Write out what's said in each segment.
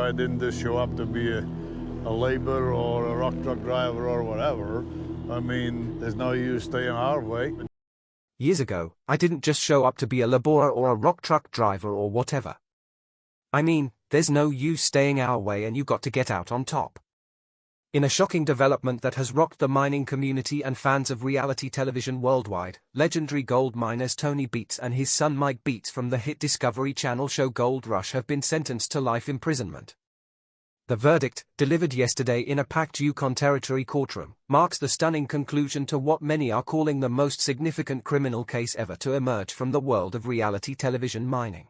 I didn't just show up to be a laborer or a rock truck driver or whatever. I mean, there's no use staying our way. Years ago, I didn't just show up to be a laborer or a rock truck driver or whatever. I mean, there's no use staying our way and you got to get out on top. In a shocking development that has rocked the mining community and fans of reality television worldwide, legendary gold miners Tony Beets and his son Mike Beets from the hit Discovery Channel show Gold Rush have been sentenced to life imprisonment. The verdict, delivered yesterday in a packed Yukon Territory courtroom, marks the stunning conclusion to what many are calling the most significant criminal case ever to emerge from the world of reality television mining.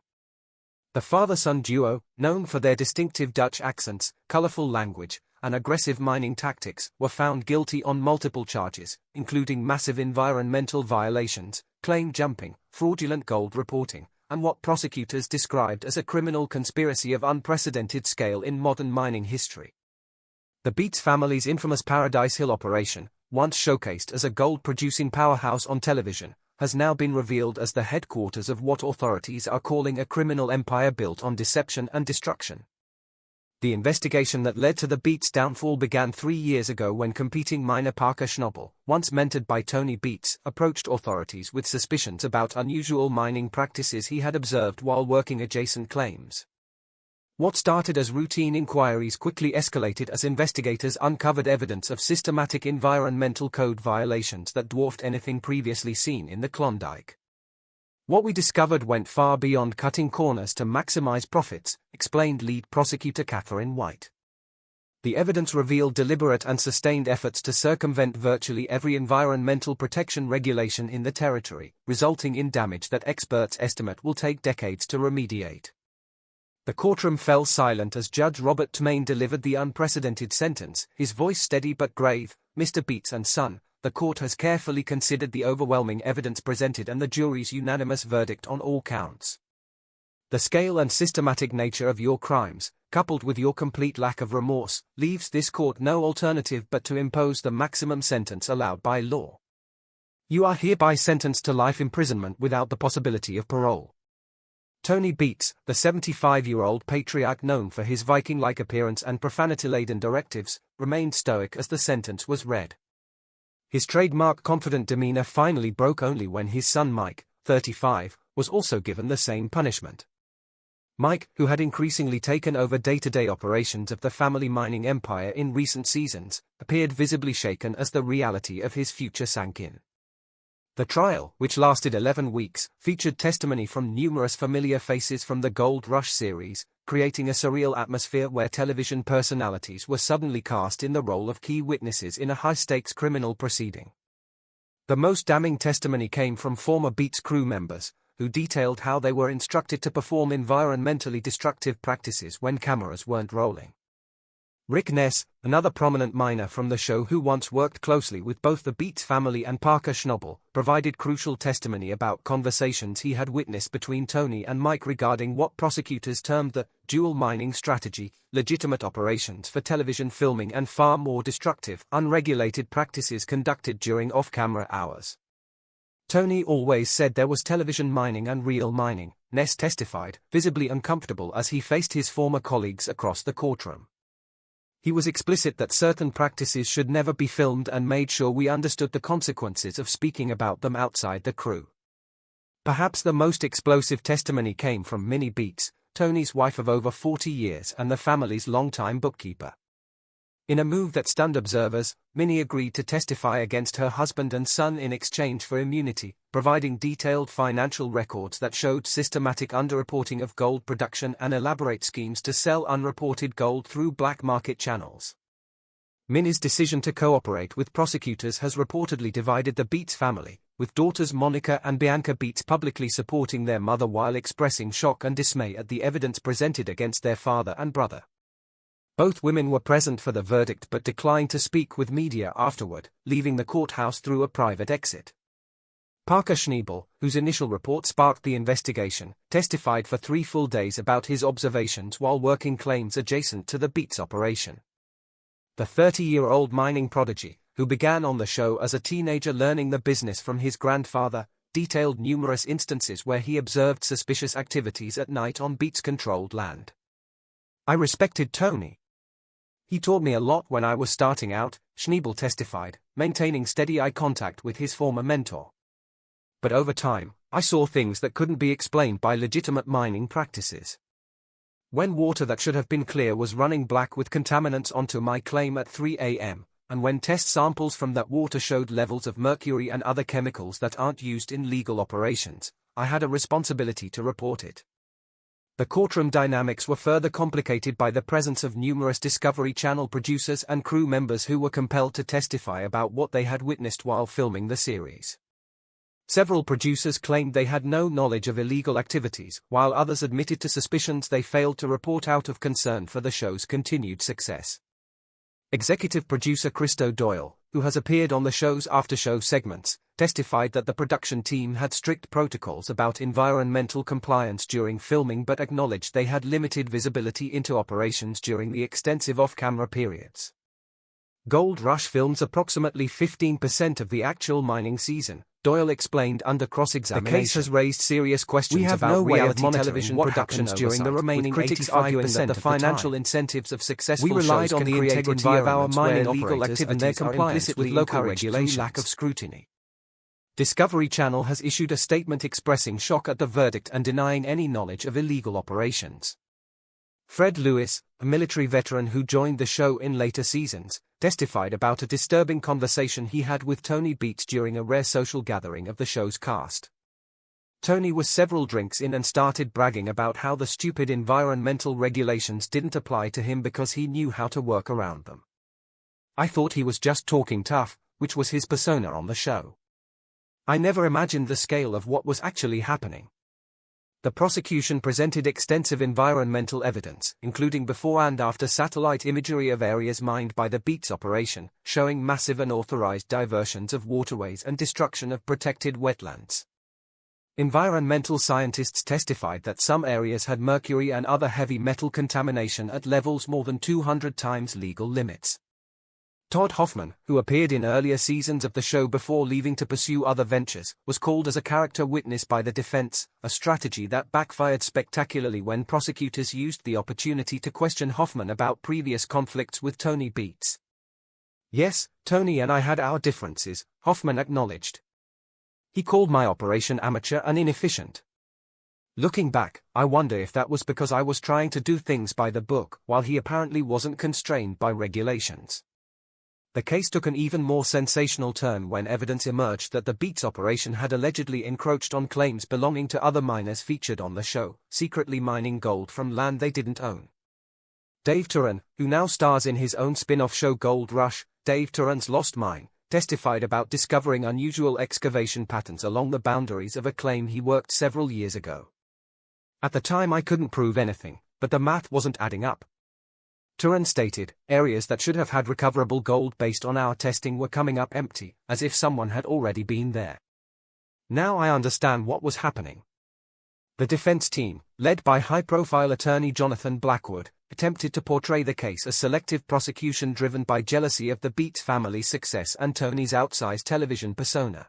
The father-son duo, known for their distinctive Dutch accents, colorful language, and aggressive mining tactics, were found guilty on multiple charges, including massive environmental violations, claim jumping, fraudulent gold reporting, and what prosecutors described as a criminal conspiracy of unprecedented scale in modern mining history. The Beets family's infamous Paradise Hill operation, once showcased as a gold-producing powerhouse on television, has now been revealed as the headquarters of what authorities are calling a criminal empire built on deception and destruction. The investigation that led to the Beets' downfall began 3 years ago when competing miner Parker Schnobel, once mentored by Tony Beets, approached authorities with suspicions about unusual mining practices he had observed while working adjacent claims. What started as routine inquiries quickly escalated as investigators uncovered evidence of systematic environmental code violations that dwarfed anything previously seen in the Klondike. What we discovered went far beyond cutting corners to maximize profits, explained lead prosecutor Catherine White. The evidence revealed deliberate and sustained efforts to circumvent virtually every environmental protection regulation in the territory, resulting in damage that experts estimate will take decades to remediate. The courtroom fell silent as Judge Robert Tmain delivered the unprecedented sentence, his voice steady but grave. "Mr. Beets and son, the court has carefully considered the overwhelming evidence presented and the jury's unanimous verdict on all counts. The scale and systematic nature of your crimes, coupled with your complete lack of remorse, leaves this court no alternative but to impose the maximum sentence allowed by law. You are hereby sentenced to life imprisonment without the possibility of parole." Tony Beets, the 75-year-old patriarch known for his Viking-like appearance and profanity-laden directives, remained stoic as the sentence was read. His trademark confident demeanor finally broke only when his son Mike, 35, was also given the same punishment. Mike, who had increasingly taken over day-to-day operations of the family mining empire in recent seasons, appeared visibly shaken as the reality of his future sank in. The trial, which lasted 11 weeks, featured testimony from numerous familiar faces from the Gold Rush series, creating a surreal atmosphere where television personalities were suddenly cast in the role of key witnesses in a high-stakes criminal proceeding. The most damning testimony came from former Beets crew members, who detailed how they were instructed to perform environmentally destructive practices when cameras weren't rolling. Rick Ness, another prominent miner from the show who once worked closely with both the Beets family and Parker Schnobel, provided crucial testimony about conversations he had witnessed between Tony and Mike regarding what prosecutors termed the dual mining strategy, legitimate operations for television filming and far more destructive, unregulated practices conducted during off-camera hours. Tony always said there was television mining and real mining, Ness testified, visibly uncomfortable as he faced his former colleagues across the courtroom. He was explicit that certain practices should never be filmed and made sure we understood the consequences of speaking about them outside the crew. Perhaps the most explosive testimony came from Minnie Beets, Tony's wife of over 40 years and the family's longtime bookkeeper. In a move that stunned observers, Minnie agreed to testify against her husband and son in exchange for immunity, providing detailed financial records that showed systematic underreporting of gold production and elaborate schemes to sell unreported gold through black market channels. Minnie's decision to cooperate with prosecutors has reportedly divided the Beets family, with daughters Monica and Bianca Beets publicly supporting their mother while expressing shock and dismay at the evidence presented against their father and brother. Both women were present for the verdict but declined to speak with media afterward, leaving the courthouse through a private exit. Parker Schnobel, whose initial report sparked the investigation, testified for 3 full days about his observations while working claims adjacent to the Beets operation. The 30-year-old mining prodigy, who began on the show as a teenager learning the business from his grandfather, detailed numerous instances where he observed suspicious activities at night on Beets-controlled land. I respected Tony. He taught me a lot when I was starting out, Schneebel testified, maintaining steady eye contact with his former mentor. But over time, I saw things that couldn't be explained by legitimate mining practices. When water that should have been clear was running black with contaminants onto my claim at 3 a.m., and when test samples from that water showed levels of mercury and other chemicals that aren't used in legal operations, I had a responsibility to report it. The courtroom dynamics were further complicated by the presence of numerous Discovery Channel producers and crew members who were compelled to testify about what they had witnessed while filming the series. Several producers claimed they had no knowledge of illegal activities, while others admitted to suspicions they failed to report out of concern for the show's continued success. Executive producer Christo Doyle, who has appeared on the show's after-show segments, testified that the production team had strict protocols about environmental compliance during filming but acknowledged they had limited visibility into operations during the extensive off-camera periods. Gold Rush films approximately 15% of the actual mining season, Doyle explained under cross-examination. The case has raised serious questions about reality television productions during the remaining critics arguing that the financial incentives of successful shows can create environments where illegal activities are implicitly encouraged through lack of scrutiny. Discovery Channel has issued a statement expressing shock at the verdict and denying any knowledge of illegal operations. Fred Lewis, a military veteran who joined the show in later seasons, testified about a disturbing conversation he had with Tony Beets during a rare social gathering of the show's cast. Tony was several drinks in and started bragging about how the stupid environmental regulations didn't apply to him because he knew how to work around them. I thought he was just talking tough, which was his persona on the show. I never imagined the scale of what was actually happening. The prosecution presented extensive environmental evidence, including before and after satellite imagery of areas mined by the Beets operation, showing massive unauthorized diversions of waterways and destruction of protected wetlands. Environmental scientists testified that some areas had mercury and other heavy metal contamination at levels more than 200 times legal limits. Todd Hoffman, who appeared in earlier seasons of the show before leaving to pursue other ventures, was called as a character witness by the defense, a strategy that backfired spectacularly when prosecutors used the opportunity to question Hoffman about previous conflicts with Tony Beets. Yes, Tony and I had our differences, Hoffman acknowledged. He called my operation amateur and inefficient. Looking back, I wonder if that was because I was trying to do things by the book, while he apparently wasn't constrained by regulations. The case took an even more sensational turn when evidence emerged that the Beets operation had allegedly encroached on claims belonging to other miners featured on the show, secretly mining gold from land they didn't own. Dave Turan, who now stars in his own spin-off show Gold Rush, Dave Turan's Lost Mine, testified about discovering unusual excavation patterns along the boundaries of a claim he worked several years ago. At the time I couldn't prove anything, but the math wasn't adding up. Turan stated, areas that should have had recoverable gold based on our testing were coming up empty, as if someone had already been there. Now I understand what was happening. The defense team, led by high-profile attorney Jonathan Blackwood, attempted to portray the case as selective prosecution driven by jealousy of the Beets family's success and Tony's outsized television persona.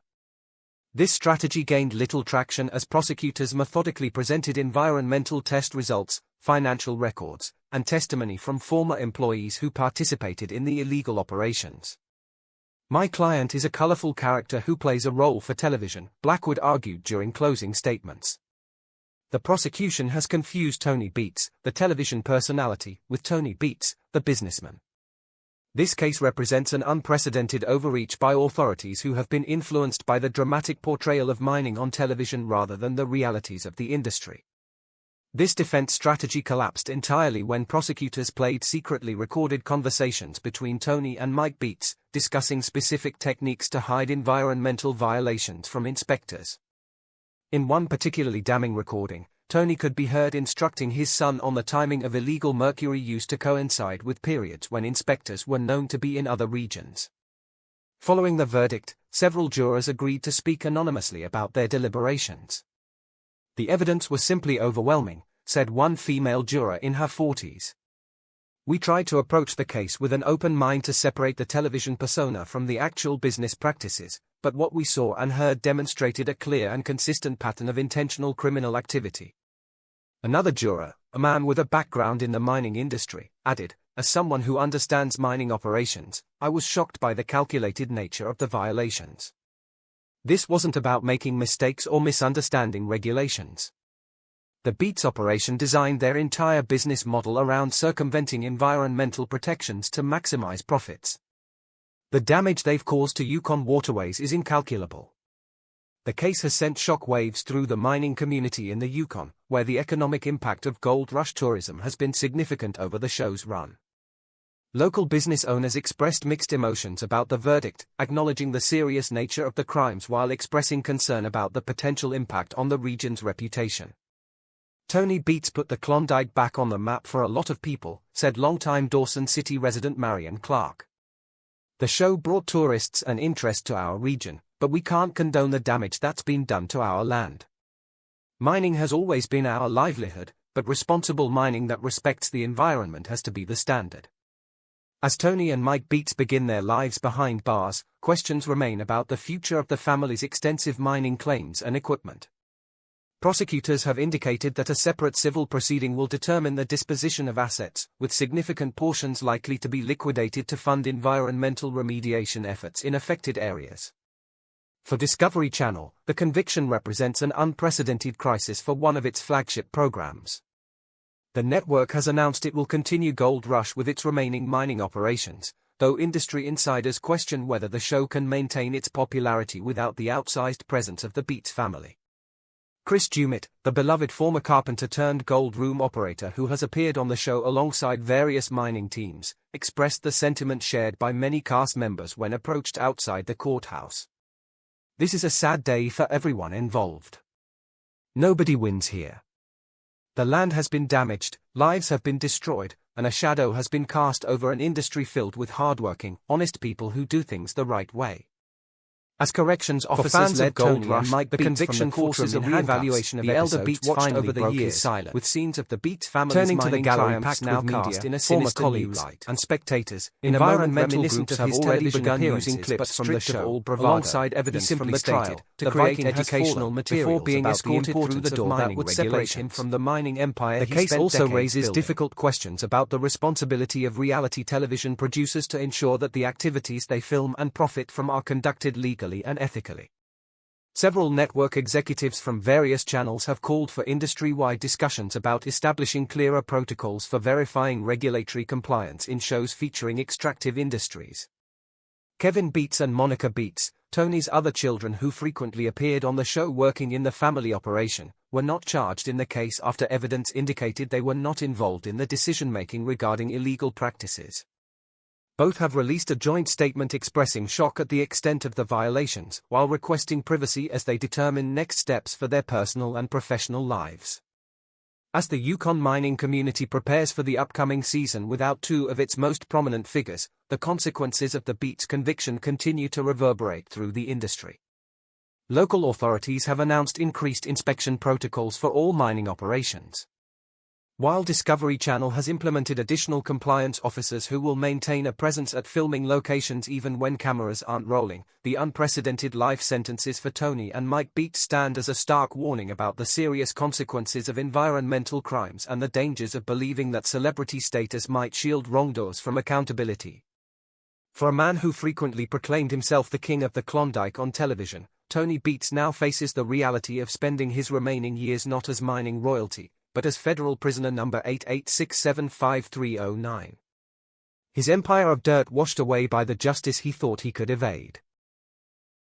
This strategy gained little traction as prosecutors methodically presented environmental test results, financial records, and testimony from former employees who participated in the illegal operations. My client is a colorful character who plays a role for television, Blackwood argued during closing statements. The prosecution has confused Tony Beets, the television personality, with Tony Beets, the businessman. This case represents an unprecedented overreach by authorities who have been influenced by the dramatic portrayal of mining on television rather than the realities of the industry. This defense strategy collapsed entirely when prosecutors played secretly recorded conversations between Tony and Mike Beets, discussing specific techniques to hide environmental violations from inspectors. In one particularly damning recording, Tony could be heard instructing his son on the timing of illegal mercury use to coincide with periods when inspectors were known to be in other regions. Following the verdict, several jurors agreed to speak anonymously about their deliberations. The evidence was simply overwhelming, said one female juror in her 40s. We tried to approach the case with an open mind to separate the television persona from the actual business practices, but what we saw and heard demonstrated a clear and consistent pattern of intentional criminal activity. Another juror, a man with a background in the mining industry, added, "As someone who understands mining operations, I was shocked by the calculated nature of the violations. This wasn't about making mistakes or misunderstanding regulations. The Beets operation designed their entire business model around circumventing environmental protections to maximize profits. The damage they've caused to Yukon waterways is incalculable." The case has sent shock waves through the mining community in the Yukon, where the economic impact of gold rush tourism has been significant over the show's run. Local business owners expressed mixed emotions about the verdict, acknowledging the serious nature of the crimes while expressing concern about the potential impact on the region's reputation. "Tony Beets put the Klondike back on the map for a lot of people," said longtime Dawson City resident Marion Clark. "The show brought tourists and interest to our region, but we can't condone the damage that's been done to our land. Mining has always been our livelihood, but responsible mining that respects the environment has to be the standard." As Tony and Mike Beets begin their lives behind bars, questions remain about the future of the family's extensive mining claims and equipment. Prosecutors have indicated that a separate civil proceeding will determine the disposition of assets, with significant portions likely to be liquidated to fund environmental remediation efforts in affected areas. For Discovery Channel, the conviction represents an unprecedented crisis for one of its flagship programs. The network has announced it will continue Gold Rush with its remaining mining operations, though industry insiders question whether the show can maintain its popularity without the outsized presence of the Beets family. Chris Dumit, the beloved former carpenter-turned-gold room operator who has appeared on the show alongside various mining teams, expressed the sentiment shared by many cast members when approached outside the courthouse. "This is a sad day for everyone involved. Nobody wins here. The land has been damaged, lives have been destroyed, and a shadow has been cast over an industry filled with hardworking, honest people who do things the right way." As corrections officers led Gold Rush, the conviction forces a re-evaluation of the elder Beets watched over the years, with scenes of the Beets family's turning to the gallery packed now cast in a sinister new light, and spectators, environmental groups have already begun using clips from the show, alongside evidence from the trial, to create educational materials before being escorted through the door that would separate him from the mining empire. The case also raises difficult questions about the responsibility of reality television producers to ensure that the activities they film and profit from are conducted legally and ethically. Several network executives from various channels have called for industry-wide discussions about establishing clearer protocols for verifying regulatory compliance in shows featuring extractive industries. Kevin Beets and Monica Beets, Tony's other children who frequently appeared on the show working in the family operation, were not charged in the case after evidence indicated they were not involved in the decision-making regarding illegal practices. Both have released a joint statement expressing shock at the extent of the violations, while requesting privacy as they determine next steps for their personal and professional lives. As the Yukon mining community prepares for the upcoming season without two of its most prominent figures, the consequences of the Beets conviction continue to reverberate through the industry. Local authorities have announced increased inspection protocols for all mining operations, while Discovery Channel has implemented additional compliance officers who will maintain a presence at filming locations even when cameras aren't rolling. The unprecedented life sentences for Tony and Mike Beets stand as a stark warning about the serious consequences of environmental crimes and the dangers of believing that celebrity status might shield wrongdoers from accountability. For a man who frequently proclaimed himself the king of the Klondike on television, Tony Beets now faces the reality of spending his remaining years not as mining royalty, but as federal prisoner number 88675309. His empire of dirt washed away by the justice he thought he could evade.